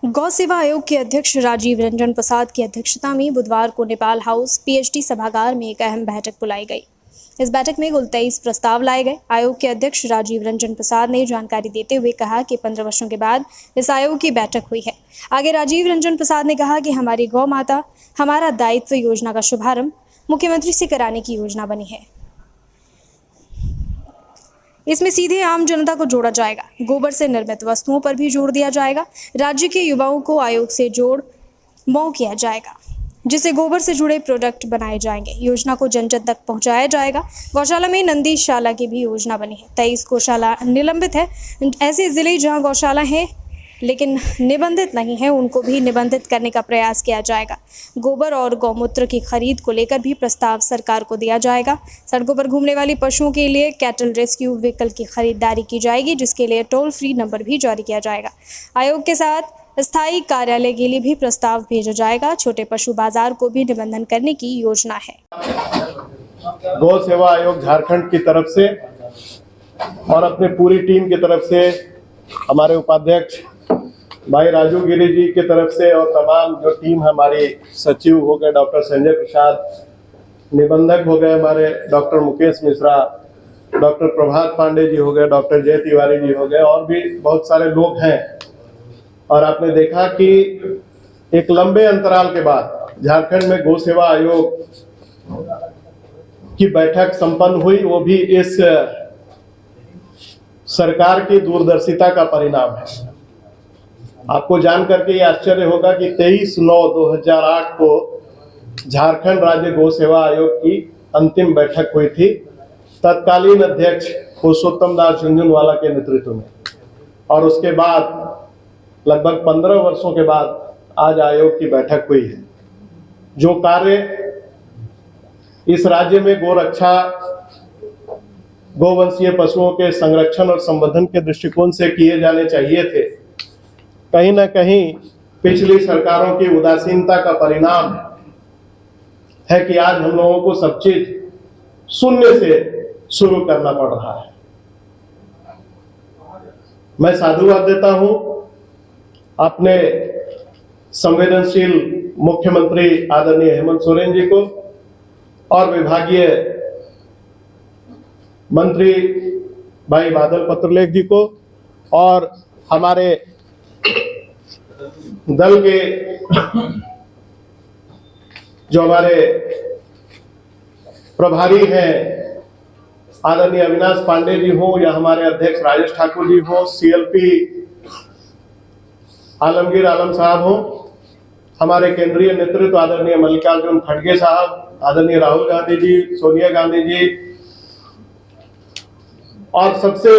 गौ सेवा आयोग के अध्यक्ष राजीव रंजन प्रसाद की अध्यक्षता में बुधवार को नेपाल हाउस पीएचडी सभागार में एक अहम बैठक बुलाई गई। इस बैठक में कुल 23 प्रस्ताव लाए गए। आयोग के अध्यक्ष राजीव रंजन प्रसाद ने जानकारी देते हुए कहा कि 15 वर्षों के बाद इस आयोग की बैठक हुई है। आगे राजीव रंजन प्रसाद ने कहा कि हमारी गौ माता हमारा दायित्व योजना का शुभारंभ मुख्यमंत्री से कराने की योजना बनी है। इसमें सीधे आम जनता को जोड़ा जाएगा। गोबर से निर्मित वस्तुओं पर भी जोर दिया जाएगा। राज्य के युवाओं को आयोग से जोड़ मऊ किया जाएगा, जिससे गोबर से जुड़े प्रोडक्ट बनाए जाएंगे। योजना को जन जन तक पहुंचाया जाएगा। गौशाला में नंदीशाला की भी योजना बनी है। 23 गौशाला निलंबित है। ऐसे जिले जहां गौशाला है लेकिन निबंधित नहीं है, उनको भी निबंधित करने का प्रयास किया जाएगा। गोबर और गौमूत्र की खरीद को लेकर भी प्रस्ताव सरकार को दिया जाएगा। सड़कों पर घूमने वाली पशुओं के लिए कैटल रेस्क्यू व्हीकल की खरीदारी की जाएगी, जिसके लिए टोल फ्री नंबर भी जारी किया जाएगा। आयोग के साथ स्थायी कार्यालय के लिए भी प्रस्ताव भेजा जाएगा। छोटे पशु बाजार को भी निबंधन करने की योजना है। गौ सेवा आयोग झारखंड की तरफ से और अपने पूरी टीम की तरफ से, हमारे उपाध्यक्ष भाई राजू गिरी जी की तरफ से और तमाम जो टीम हमारी, सचिव हो गए डॉक्टर संजय प्रसाद, निबंधक हो गए हमारे डॉक्टर मुकेश मिश्रा, डॉक्टर प्रभात पांडे जी हो गए, डॉक्टर जय तिवारी जी हो गए, और भी बहुत सारे लोग हैं। और आपने देखा कि एक लंबे अंतराल के बाद झारखंड में गौ सेवा आयोग की बैठक संपन्न हुई, वो भी इस सरकार की दूरदर्शिता का परिणाम है। आपको जान करके ये आश्चर्य होगा कि 23/9/2008 को झारखंड राज्य गौ सेवा आयोग की अंतिम बैठक हुई थी, तत्कालीन अध्यक्ष पुरुषोत्तम दास झुनझुनवाला के नेतृत्व में। और उसके बाद लगभग 15 वर्षों के बाद आज आयोग की बैठक हुई है। जो कार्य इस राज्य में गोरक्षा, गोवंशीय पशुओं के संरक्षण और संवर्धन के दृष्टिकोण से किए जाने चाहिए थे, कहीं ना कहीं पिछली सरकारों की उदासीनता का परिणाम है कि आज हम लोगों को सब चीज शून्य से शुरू करना पड़ रहा है। मैं साधुवाद देता हूं अपने संवेदनशील मुख्यमंत्री आदरणीय हेमंत सोरेन जी को और विभागीय मंत्री भाई बादल पत्रलेख जी को और हमारे दल के जो हमारे प्रभारी हैं आदरणीय अविनाश पांडे जी हो या हमारे अध्यक्ष राजेश ठाकुर जी हो, सीएलपी आलमगीर आलम साहब हो, हमारे केंद्रीय नेतृत्व आदरणीय मल्लिकार्जुन खड़गे साहब, आदरणीय राहुल गांधी जी, सोनिया गांधी जी, और सबसे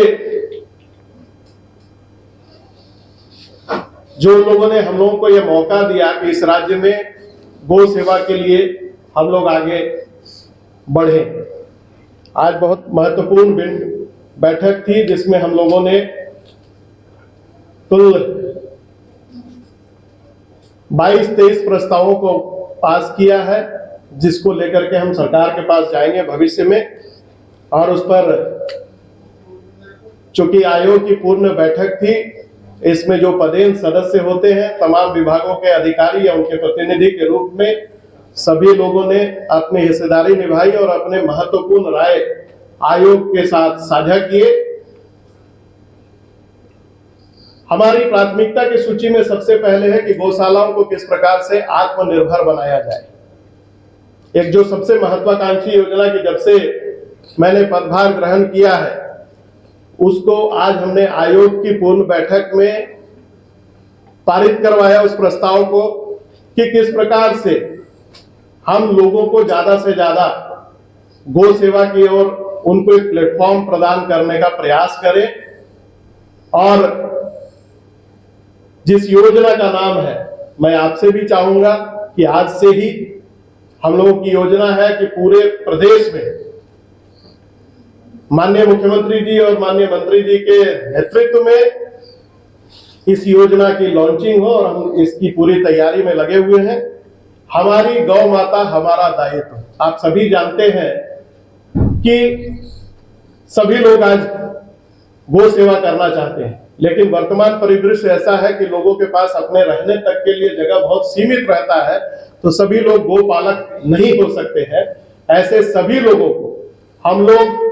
जो लोगों ने हम लोगों को यह मौका दिया कि इस राज्य में गौ सेवा के लिए हम लोग आगे बढ़े। आज बहुत महत्वपूर्ण बैठक थी जिसमें हम लोगों ने कुल 22-23 प्रस्तावों को पास किया है, जिसको लेकर के हम सरकार के पास जाएंगे भविष्य में। और उस पर चूंकि आयोग की पूर्ण बैठक थी, इसमें जो पदेन सदस्य होते हैं, तमाम विभागों के अधिकारी या उनके प्रतिनिधि के रूप में सभी लोगों ने अपनी हिस्सेदारी निभाई और अपने महत्वपूर्ण राय आयोग के साथ साझा किए। हमारी प्राथमिकता की सूची में सबसे पहले है कि गौशालाओं को किस प्रकार से आत्मनिर्भर बनाया जाए। एक जो सबसे महत्वाकांक्षी योजना की जब से मैंने पदभार ग्रहण किया है, उसको आज हमने आयोग की पूर्ण बैठक में पारित करवाया, उस प्रस्ताव को, कि किस प्रकार से हम लोगों को ज्यादा से ज्यादा गौ सेवा की ओर उनको एक प्लेटफॉर्म प्रदान करने का प्रयास करें। और जिस योजना का नाम है, मैं आपसे भी चाहूंगा कि आज से ही हम लोगों की योजना है कि पूरे प्रदेश में माननीय मुख्यमंत्री जी और माननीय मंत्री जी के नेतृत्व में इस योजना की लॉन्चिंग हो, और हम इसकी पूरी तैयारी में लगे हुए हैं। हमारी गौ माता हमारा दायित्व। आप सभी जानते हैं कि सभी लोग आज गौ सेवा करना चाहते हैं, लेकिन वर्तमान परिदृश्य ऐसा है कि लोगों के पास अपने रहने तक के लिए जगह बहुत सीमित रहता है, तो सभी लोग गोपालक नहीं हो सकते हैं। ऐसे सभी लोगों को हम लोग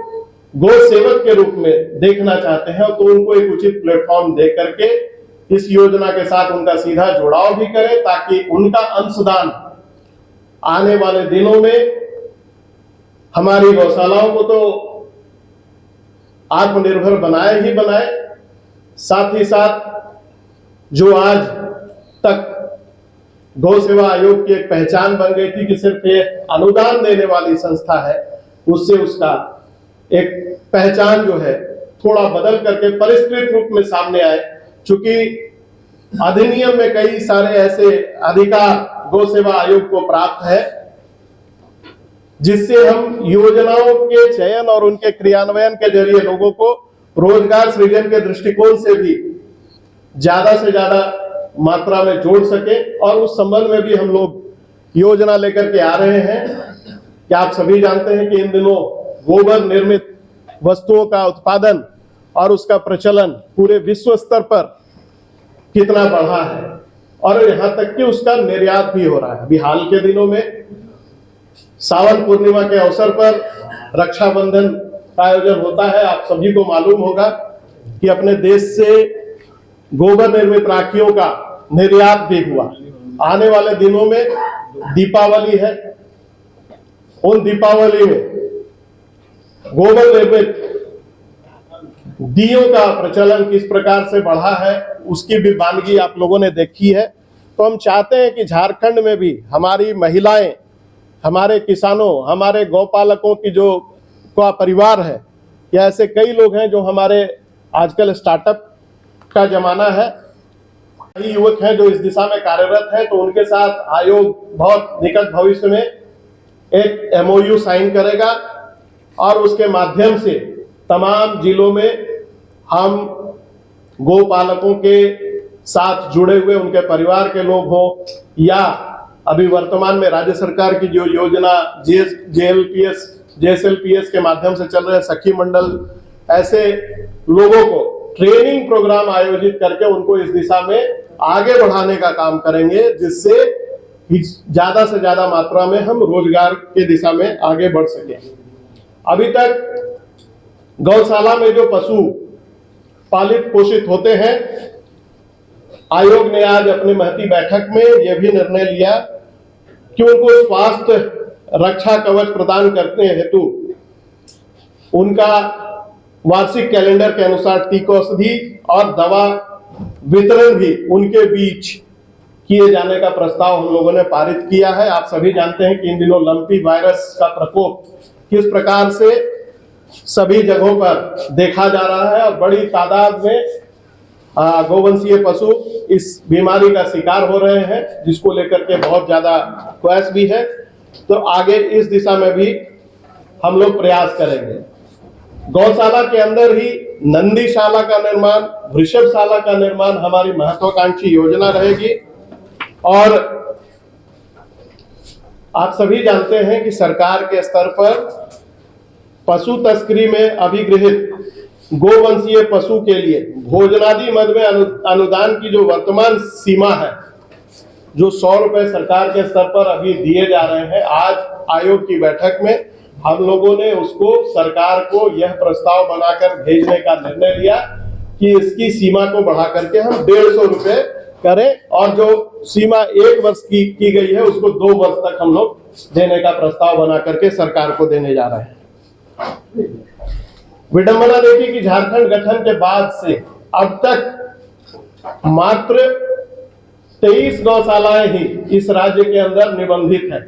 गो सेवक के रूप में देखना चाहते हैं, तो उनको एक उचित प्लेटफॉर्म दे करके इस योजना के साथ उनका सीधा जुड़ाव भी करें, ताकि उनका अंशदान आने वाले दिनों में हमारी गौशालाओं को तो आत्मनिर्भर बनाए ही बनाए, साथ ही साथ जो आज तक गौ सेवा आयोग की एक पहचान बन गई थी कि सिर्फ ये अनुदान देने वाली संस्था है, उससे उसका एक पहचान जो है थोड़ा बदल करके परिष्कृत रूप में सामने आए। चूंकि अधिनियम में कई सारे ऐसे अधिकार गौ सेवा आयोग को प्राप्त है, जिससे हम योजनाओं के चयन और उनके क्रियान्वयन के जरिए लोगों को रोजगार सृजन के दृष्टिकोण से भी ज्यादा से ज्यादा मात्रा में जोड़ सके। और उस संबंध में भी हम लोग योजना लेकर के आ रहे हैं कि आप सभी जानते हैं कि इन दिनों गोबर निर्मित वस्तुओं का उत्पादन और उसका प्रचलन पूरे विश्व स्तर पर कितना बढ़ा है, और यहाँ तक कि उसका निर्यात भी हो रहा है। अभी हाल के दिनों में सावन पूर्णिमा के अवसर पर रक्षाबंधन का आयोजन होता है। आप सभी को मालूम होगा कि अपने देश से गोबर निर्मित राखियों का निर्यात भी हुआ। आने वाले दिनों में दीपावली है, उन दीपावली में गोबर निर्मित दियों का प्रचलन किस प्रकार से बढ़ा है, उसकी भी वानगी आप लोगों ने देखी है। तो हम चाहते हैं कि झारखंड में भी हमारी महिलाएं, हमारे किसानों, हमारे गौपालकों की जो का परिवार है, या ऐसे कई लोग हैं जो हमारे आजकल स्टार्टअप का जमाना है, कई युवक हैं जो इस दिशा में कार्यरत हैं, तो उनके साथ आयोग बहुत निकट भविष्य में एक MOU साइन करेगा और उसके माध्यम से तमाम जिलों में हम गोपालकों के साथ जुड़े हुए उनके परिवार के लोग हों, या अभी वर्तमान में राज्य सरकार की जो योजना JSLPS के माध्यम से चल रहे सखी मंडल, ऐसे लोगों को ट्रेनिंग प्रोग्राम आयोजित करके उनको इस दिशा में आगे बढ़ाने का काम करेंगे, जिससे ज्यादा से ज्यादा मात्रा में हम रोजगार के दिशा में आगे बढ़ सके। अभी तक गौशाला में जो पशु पालित पोषित होते हैं, आयोग ने आज अपनी महती बैठक में यह भी निर्णय लिया कि उनको स्वास्थ्य रक्षा कवच प्रदान करने हेतु उनका वार्षिक कैलेंडर के अनुसार टीका औषधि और दवा वितरण भी उनके बीच किए जाने का प्रस्ताव हम लोगों ने पारित किया है। आप सभी जानते हैं कि इन दिनों लंपी वायरस का प्रकोप किस प्रकार से सभी जगहों पर देखा जा रहा है, और बड़ी तादाद में गोवंशीय पशु इस बीमारी का शिकार हो रहे हैं, जिसको लेकर के बहुत ज्यादा क्वेश भी है। तो आगे इस दिशा में भी हम लोग प्रयास करेंगे। गौशाला के अंदर ही नंदीशाला का निर्माण, वृषभशाला का निर्माण हमारी महत्वाकांक्षी योजना रहेगी। और आप सभी जानते हैं कि सरकार के स्तर पर पशु तस्करी में अभिगृहित गोवंशीय पशु के लिए भोजनादि मद में अनुदान की जो वर्तमान सीमा है, जो 100 रुपए सरकार के स्तर पर अभी दिए जा रहे हैं, आज आयोग की बैठक में हम लोगों ने उसको सरकार को यह प्रस्ताव बनाकर भेजने का निर्णय लिया कि इसकी सीमा को बढ़ा करके हम 150 रुपए करें, और जो सीमा 1 वर्ष की गई है उसको 2 वर्ष तक हम लोग देने का प्रस्ताव बना करके सरकार को देने जा रहे हैं। विडंबना देखिए कि झारखंड गठन के बाद से अब तक मात्र 23 गौशालाएं ही इस राज्य के अंदर निबंधित हैं।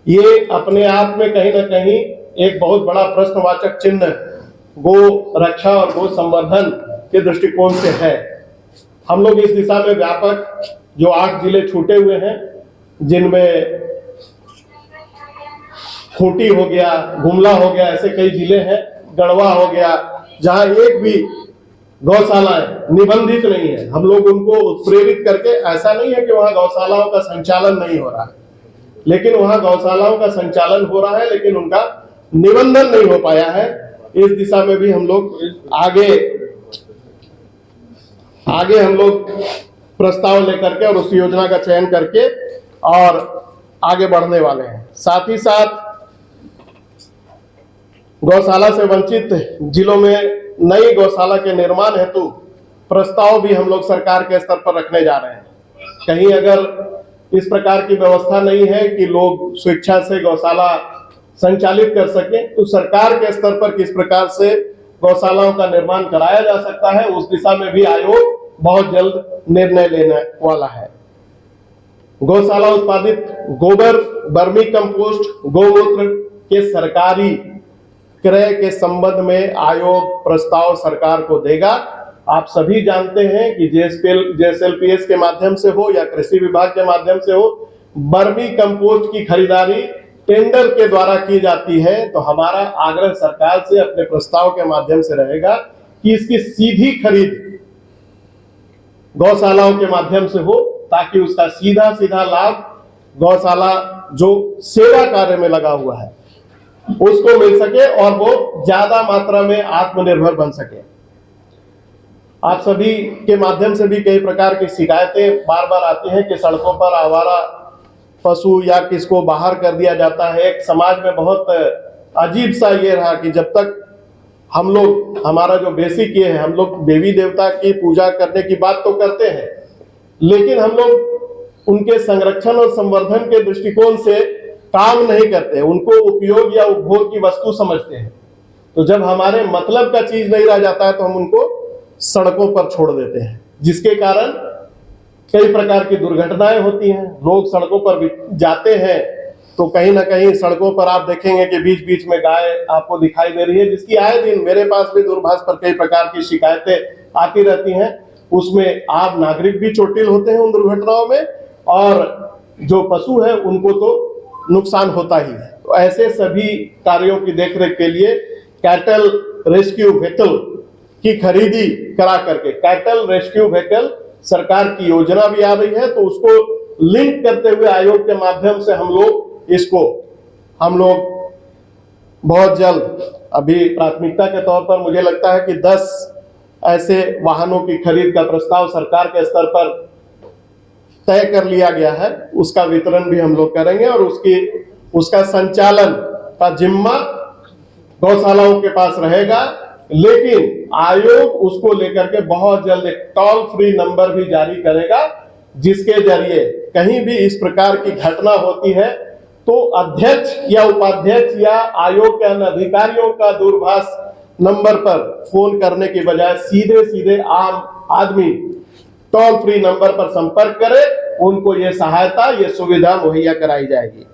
ये अपने आप में कहीं ना कहीं एक बहुत बड़ा प्रश्नवाचक चिन्ह गो रक्षा और गो संवर्धन के दृष्टिकोण से है। हम लोग इस दिशा में व्यापक जो 8 जिले छूटे हुए हैं, जिनमें खूंटी हो गया, गुमला हो गया, ऐसे कई जिले हैं, गढ़वा हो गया, जहां एक भी गौशालाएं निबंधित नहीं है। हम लोग उनको प्रेरित करके, ऐसा नहीं है कि वहां गौशालाओं का संचालन नहीं हो रहा है, लेकिन वहां गौशालाओं का संचालन हो रहा है, लेकिन उनका निबंधन नहीं हो पाया है। इस दिशा में भी हम लोग आगे आगे हम लोग प्रस्ताव लेकर के और उस योजना का चयन करके और आगे बढ़ने वाले हैं। साथ ही साथ गौशाला से वंचित जिलों में नई गौशाला के निर्माण हेतु प्रस्ताव भी हम लोग सरकार के स्तर पर रखने जा रहे हैं। कहीं अगर इस प्रकार की व्यवस्था नहीं है कि लोग स्वेच्छा से गौशाला संचालित कर सकें, तो सरकार के स्तर पर किस प्रकार से गौशालाओं का निर्माण कराया जा सकता है, उस दिशा में भी आयोग बहुत जल्द निर्णय लेने वाला है। गौशाला उत्पादित गोबर, वर्मी कंपोस्ट, गौमूत्र के सरकारी क्रय के संबंध में आयोग प्रस्ताव सरकार को देगा। आप सभी जानते हैं कि जेएसएलपीएस के माध्यम से हो या कृषि विभाग के माध्यम से हो, वर्मी कंपोस्ट की खरीदारी टेंडर के द्वारा की जाती है। तो हमारा आग्रह सरकार से अपने प्रस्ताव के माध्यम से रहेगा कि इसकी सीधी खरीद गौशालाओं के माध्यम से हो, ताकि उसका सीधा सीधा लाभ गौशाला जो सेवा कार्य में लगा हुआ है उसको मिल सके और वो ज्यादा मात्रा में आत्मनिर्भर बन सके। आप सभी के माध्यम से भी कई प्रकार की शिकायतें बार बार आती हैं कि सड़कों पर आवारा पशु या किसको बाहर कर दिया जाता है। एक समाज में बहुत अजीब सा ये रहा कि जब तक हम लोग, हमारा जो बेसिक ये है, हम लोग देवी देवता की पूजा करने की बात तो करते हैं, लेकिन हम लोग उनके संरक्षण और संवर्धन के दृष्टिकोण से काम नहीं करते, उनको उपयोग या उपभोग की वस्तु समझते हैं। तो जब हमारे मतलब का चीज नहीं रह जाता है तो हम उनको सड़कों पर छोड़ देते हैं, जिसके कारण कई प्रकार की दुर्घटनाएं होती हैं। लोग सड़कों पर जाते हैं तो कहीं ना कहीं सड़कों पर आप देखेंगे कि बीच बीच में गाय आपको दिखाई दे रही है, जिसकी आए दिन मेरे पास भी दूरभाष पर कई प्रकार की शिकायतें आती रहती हैं। उसमें आप नागरिक भी चोटिल होते हैं उन दुर्घटनाओं में, और जो पशु है उनको तो नुकसान होता ही है। तो ऐसे सभी कार्यों की देखरेख के लिए कैटल रेस्क्यू व्हीकल की खरीदी करा करके, कैटल रेस्क्यू व्हीकल सरकार की योजना भी आ रही है, तो उसको लिंक करते हुए आयोग के माध्यम से हम लोग बहुत जल्द, अभी प्राथमिकता के तौर पर मुझे लगता है कि 10 ऐसे वाहनों की खरीद का प्रस्ताव सरकार के स्तर पर तय कर लिया गया है। उसका वितरण भी हम लोग करेंगे और उसका संचालन का जिम्मा गौशालाओं के पास रहेगा। लेकिन आयोग उसको लेकर के बहुत जल्द एक टोल फ्री नंबर भी जारी करेगा, जिसके जरिए कहीं भी इस प्रकार की घटना होती है तो अध्यक्ष या उपाध्यक्ष या आयोग के अन्य अधिकारियों का दूरभाष नंबर पर फोन करने की बजाय सीधे सीधे आम आदमी टोल फ्री नंबर पर संपर्क करे, उनको ये सहायता, ये सुविधा मुहैया कराई जाएगी।